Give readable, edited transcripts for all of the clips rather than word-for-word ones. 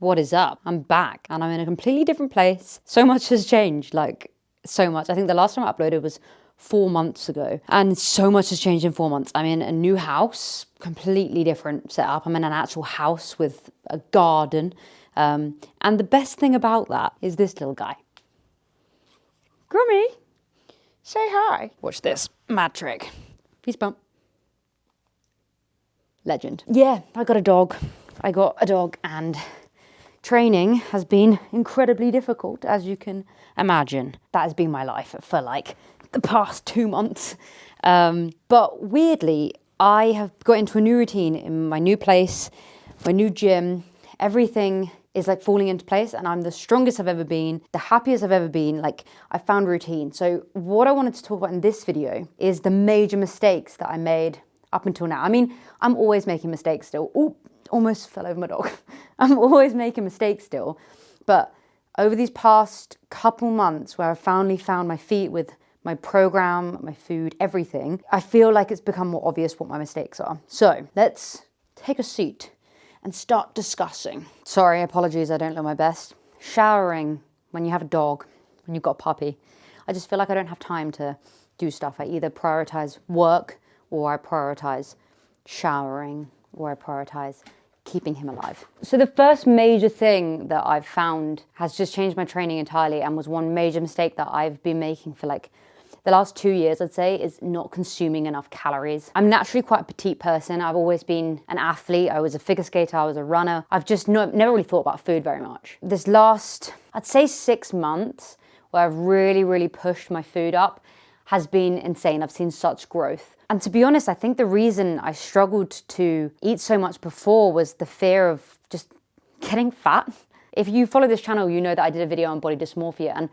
What is up? I'm back and I'm in a completely different place. So much has changed, like so much. I think the last time I uploaded was 4 months ago, and so much has changed in 4 months. I'm in a new house, completely different setup. I'm in an actual house with a garden. And the best thing about that is this little guy. Grummy, say hi. Watch this mad trick. Peace bump. Legend. Yeah, I got a dog and training has been incredibly difficult, as you can imagine. That has been my life for like the past 2 months. But weirdly, I have got into a new routine in my new place, my new gym. Everything is like falling into place and I'm the strongest I've ever been, the happiest I've ever been. Like, I found routine. So what I wanted to talk about in this video is the major mistakes that I made up until now. I mean, I'm always making mistakes still. Ooh, almost fell over my dog. I'm always making mistakes still. But over these past couple months where I finally found my feet with my program, my food, everything, I feel like it's become more obvious what my mistakes are. So let's take a seat and start discussing. Sorry, apologies, I don't look my best. Showering when you have a dog, when you've got a puppy. I just feel like I don't have time to do stuff. I either prioritize work or I prioritize showering or I prioritize keeping him alive. So the first major thing that I've found has just changed my training entirely and was one major mistake that I've been making for like the last 2 years, I'd say, is not consuming enough calories. I'm naturally quite a petite person. I've always been an athlete. I was a figure skater, I was a runner. I've just never really thought about food very much. This last, I'd say 6 months, where I've really pushed my food up has been insane. I've seen such growth. And to be honest, I think the reason I struggled to eat so much before was the fear of just getting fat. If you follow this channel, you know that I did a video on body dysmorphia, and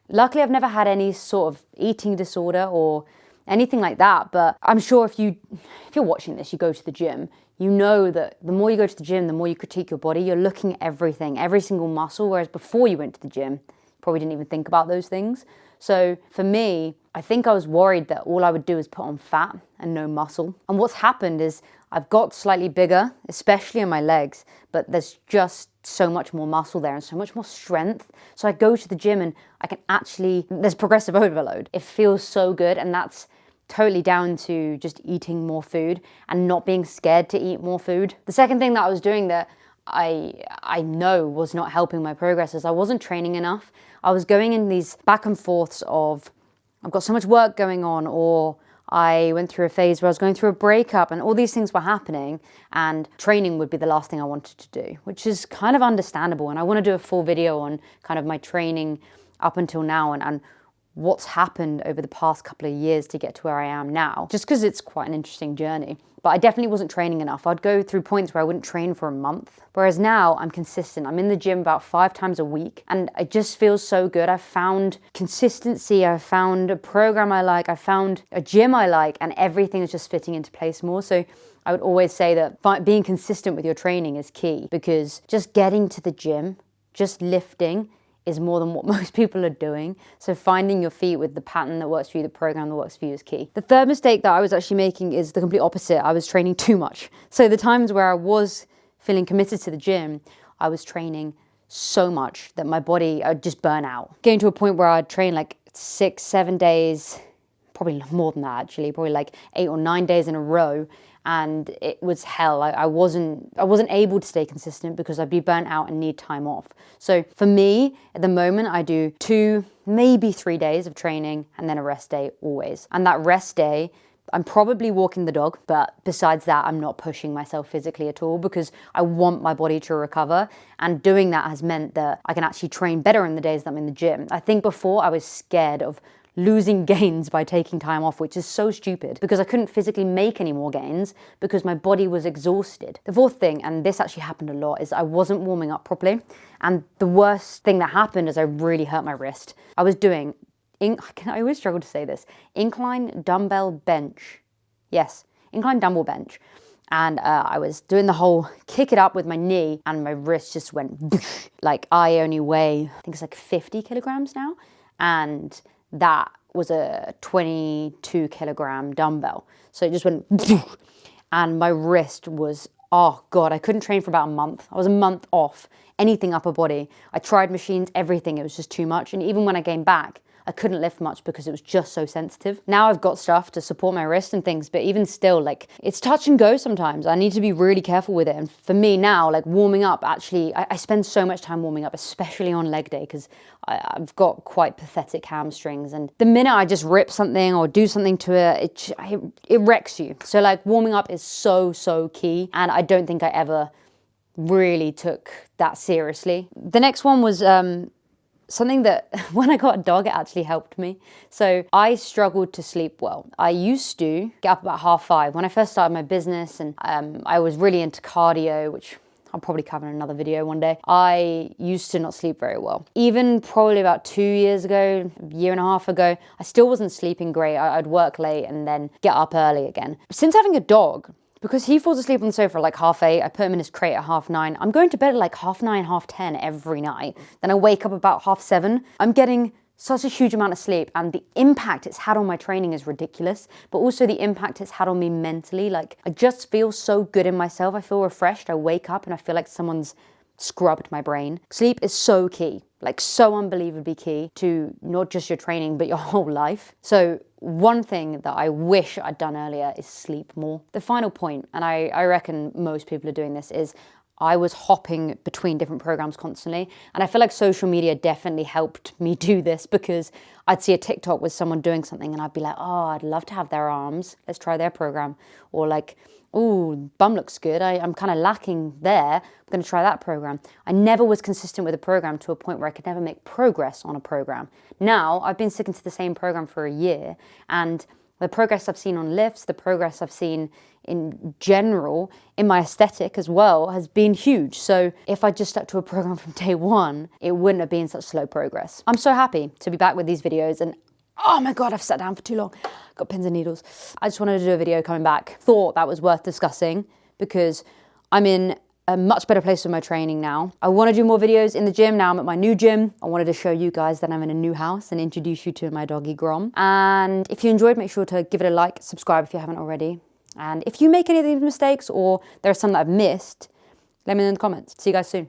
luckily I've never had any sort of eating disorder or anything like that. But I'm sure if you're watching this, you go to the gym, you know that the more you go to the gym, the more you critique your body, you're looking at everything, every single muscle, whereas before you went to the gym, you probably didn't even think about those things. So for me, I think I was worried that all I would do is put on fat and no muscle. And what's happened is I've got slightly bigger, especially in my legs, but there's just so much more muscle there and so much more strength. So I go to the gym and I can actually, there's progressive overload. It feels so good, and that's totally down to just eating more food and not being scared to eat more food. The second thing that I was doing that I know was not helping my progress is I wasn't training enough. I was going in these back and forths of, I've got so much work going on, or I went through a phase where I was going through a breakup and all these things were happening, and training would be the last thing I wanted to do, which is kind of understandable. And I want to do a full video on kind of my training up until now and what's happened over the past couple of years to get to where I am now, just because it's quite an interesting journey. But I definitely wasn't training enough. I'd go through points where I wouldn't train for a month, whereas now I'm consistent. I'm in the gym about 5 times a week, and it just feels so good. I've found consistency, I've found a program I like, I found a gym I like, and everything is just fitting into place more. So I would always say that being consistent with your training is key, because just getting to the gym, just lifting, is more than what most people are doing. So finding your feet with the pattern that works for you, the program that works for you, is key. The third mistake that I was actually making is the complete opposite. I was training too much. So the times where I was feeling committed to the gym, I was training so much that my body, I'd just burn out. Getting to a point where I'd train like 6-7 days, probably more than that actually, probably like 8 or 9 days in a row. And it was hell. I wasn't able to stay consistent because I'd be burnt out and need time off. So for me, at the moment, I do 2, maybe 3 days of training and then a rest day always. And that rest day, I'm probably walking the dog, but besides that, I'm not pushing myself physically at all because I want my body to recover. And doing that has meant that I can actually train better in the days that I'm in the gym. I think before I was scared of losing gains by taking time off, which is so stupid because I couldn't physically make any more gains because my body was exhausted. The fourth thing, and this actually happened a lot, is I wasn't warming up properly. And the worst thing that happened is I really hurt my wrist. I was doing, I always struggle to say this, incline dumbbell bench. Yes, incline dumbbell bench. And I was doing the whole kick it up with my knee and my wrist just went boosh. Like, I only weigh, I think it's like 50 kilograms now. And that was a 22 kilogram dumbbell. So it just went, and my wrist was oh God, I couldn't train for about a month. I was a month off anything upper body. I tried machines, everything. It was just too much. And even when I came back, I couldn't lift much because it was just so sensitive. Now I've got stuff to support my wrist and things, but even still, like, it's touch and go sometimes. I need to be really careful with it. And for me now, like, warming up, actually, I spend so much time warming up, especially on leg day, because I've got quite pathetic hamstrings. And the minute I just rip something or do something to it wrecks you. So like, warming up is so, so key. And I don't think I ever really took that seriously. The next one was something that when I got a dog, it actually helped me. So I struggled to sleep well. I used to get up about 5:30 when I first started my business, and I was really into cardio, which I'll probably cover in another video one day. I used to not sleep very well. Even probably about 2 years ago, a year and a half ago, I still wasn't sleeping great. I'd work late and then get up early again. Since having a dog, because he falls asleep on the sofa at like 8:30, I put him in his crate at 9:30. I'm going to bed at like 9:30, 10:30 every night. Then I wake up about 7:30. I'm getting such a huge amount of sleep, and the impact it's had on my training is ridiculous, but also the impact it's had on me mentally. Like, I just feel so good in myself. I feel refreshed. I wake up and I feel like someone's scrubbed my brain. Sleep is so key, like so unbelievably key to not just your training, but your whole life. So one thing that I wish I'd done earlier is sleep more. The final point, and I reckon most people are doing this, is I was hopping between different programs constantly. And I feel like social media definitely helped me do this, because I'd see a TikTok with someone doing something and I'd be like, oh, I'd love to have their arms. Let's try their program. Or like, ooh, bum looks good. I'm kind of lacking there. I'm going to try that program. I never was consistent with a program to a point where I could never make progress on a program. Now I've been sticking to the same program for a year, and the progress I've seen on lifts, the progress I've seen in general, in my aesthetic as well, has been huge. So if I just stuck to a program from day one, it wouldn't have been such slow progress. I'm so happy to be back with these videos, and oh my God, I've sat down for too long. Got pins and needles. I just wanted to do a video coming back. Thought that was worth discussing because I'm in a much better place with my training now. I want to do more videos in the gym. Now I'm at my new gym. I wanted to show you guys that I'm in a new house and introduce you to my doggy Grom. And if you enjoyed, make sure to give it a like, subscribe if you haven't already. And if you make any of these mistakes or there are some that I've missed, let me know in the comments. See you guys soon.